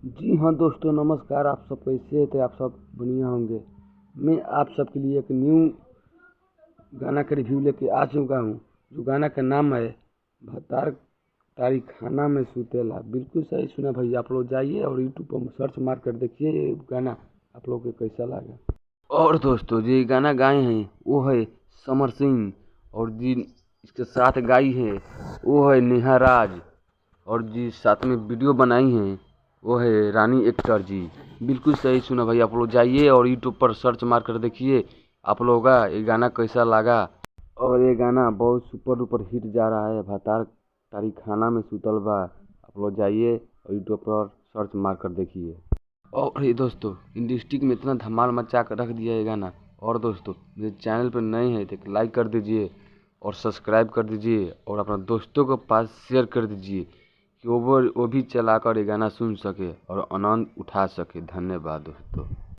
जी हाँ दोस्तों, नमस्कार। आप सब कैसे थे? आप सब बढ़िया होंगे। मैं आप सबके लिए एक न्यू गाना का रिव्यू लेके आ चुका हूँ। जो गाना का नाम है भतार तारी खाना में सुतेला। बिल्कुल सही सुना भाई। आप लोग जाइए और यूट्यूब पर सर्च मार कर देखिए ये गाना, आप लोग को कैसा लगा। और दोस्तों, जो ये गाना गाए हैं वो है समर सिंह, और जिन इसके साथ गाई है वो है नेहा राज, और जी साथ में वीडियो बनाई हैं वो है रानी एक्टर जी। बिल्कुल सही सुना भाई। आप लोग जाइए और यूट्यूब पर सर्च मार कर देखिए आप लोगों का ये गाना कैसा लगा। और ये गाना बहुत सुपर डुपर हिट जा रहा है। भतार तारी खाना में सुतल बा। आप लोग जाइए और यूट्यूब पर सर्च मार कर देखिए। और ये दोस्तों, इंडस्ट्री में इतना धमाल मचा कर रख दिया ये गाना। और दोस्तों, मेरे चैनल पर नए हैं तो एक लाइक कर दीजिए और सब्सक्राइब कर दीजिए और अपना दोस्तों के पास शेयर कर दीजिए कि वो भी चलाकर ये गाना सुन सके और आनंद उठा सके। धन्यवाद दोस्तों।